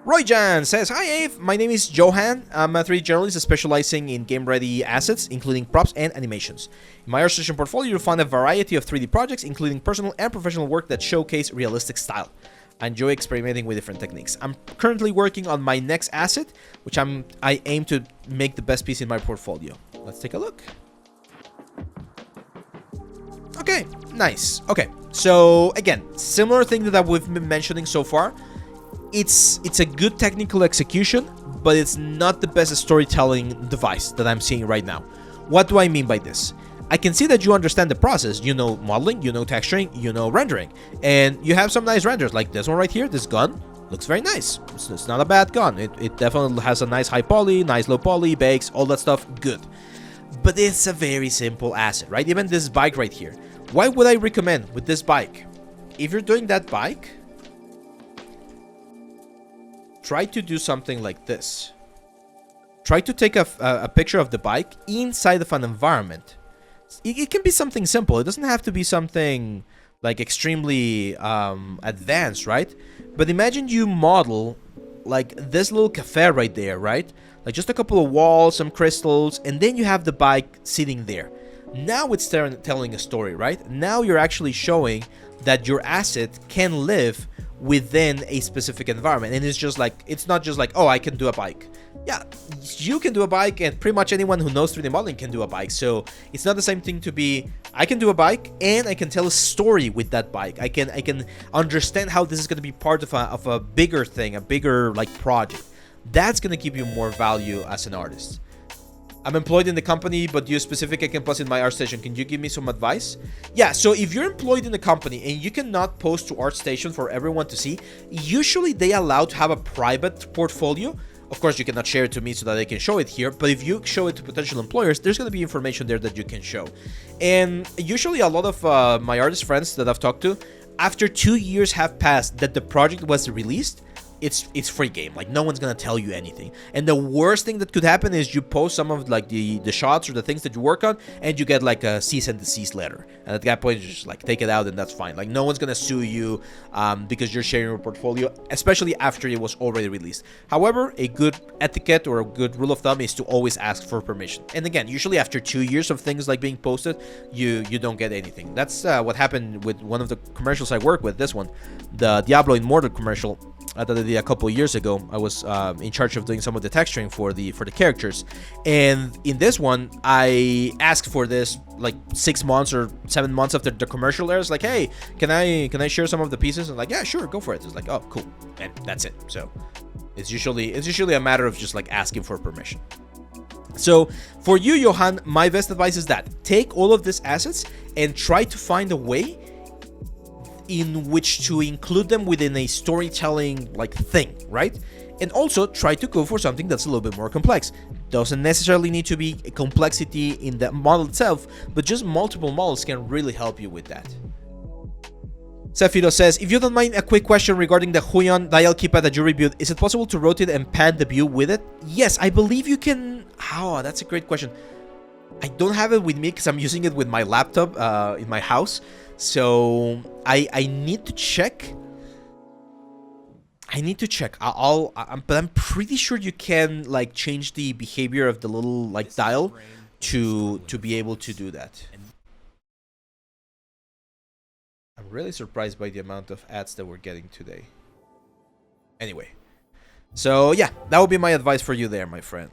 Royjan says, "Hi Ave, my name is Johan. I'm a 3D journalist specializing in game-ready assets, including props and animations. In my ArtStation portfolio, you'll find a variety of 3D projects, including personal and professional work that showcase realistic style. I enjoy experimenting with different techniques. I'm currently working on my next asset, which I aim to make the best piece in my portfolio." Let's take a look. Okay, nice. Okay, so again, similar thing that we've been mentioning so far. It's a good technical execution, but it's not the best storytelling device that I'm seeing right now. What do I mean by this? I can see that you understand the process. You know modeling, you know texturing, you know rendering, and you have some nice renders like this one right here. This gun looks very nice. It's not a bad gun. It definitely has a nice high poly, nice low poly, bakes, all that stuff, good. But it's a very simple asset, right? Even this bike right here. Why would I recommend with this bike? If you're doing that bike, try to do something like this. Try to take a picture of the bike inside of an environment. It can be something simple. It doesn't have to be something like extremely advanced, right? But imagine you model like this little cafe right there, right? Like just a couple of walls, some crystals, and then you have the bike sitting there. Now it's telling a story, right? Now you're actually showing that your asset can live within a specific environment, and it's not just like, oh, I can do a bike. Yeah, you can do a bike, and pretty much anyone who knows 3D modeling can do a bike. So it's not the same thing to be, I can do a bike and I can tell a story with that bike. I can understand how this is going to be part of a bigger thing, a bigger like project. That's going to give you more value as an artist. I'm employed in the company, but you specifically can post in my ArtStation. Can you give me some advice? Yeah, so if you're employed in the company and you cannot post to ArtStation for everyone to see, usually they allow to have a private portfolio. Of course, you cannot share it to me so that I can show it here, but if you show it to potential employers, there's going to be information there that you can show. And usually a lot of my artist friends that I've talked to, after 2 years have passed that the project was released, it's free game. Like, no one's gonna tell you anything. And the worst thing that could happen is you post some of like the shots or the things that you work on, and you get like a cease and desist letter. And at that point, you just like take it out, and that's fine. Like, no one's gonna sue you because you're sharing your portfolio, especially after it was already released. However, a good etiquette or a good rule of thumb is to always ask for permission. And again, usually after 2 years of things like being posted, you don't get anything. That's what happened with one of the commercials I work with. This one, the Diablo Immortal commercial that I did a couple of years ago. I was in charge of doing some of the texturing for the characters, and in this one I asked for this like 6 months or 7 months after the commercial airs. Like, hey, can I share some of the pieces? And like, yeah, sure, go for it. It's like, oh, cool, and that's it. So it's usually a matter of just like asking for permission. So for you, Johan, my best advice is that take all of these assets and try to find a way in which to include them within a storytelling like thing, right? And also try to go for something that's a little bit more complex. Doesn't necessarily need to be a complexity in the model itself, but just multiple models can really help you with that. Sefiro says, if you don't mind, a quick question regarding the Huion dial keypad that you reviewed. Is it possible to rotate and pan the view with it? Yes, I believe you can. Oh, that's a great question. I don't have it with me because I'm using it with my laptop in my house. So I need to check. But I'm pretty sure you can like change the behavior of the little like dial to be able to do that. I'm really surprised by the amount of ads that we're getting today. Anyway, so yeah, that would be my advice for you there, my friend.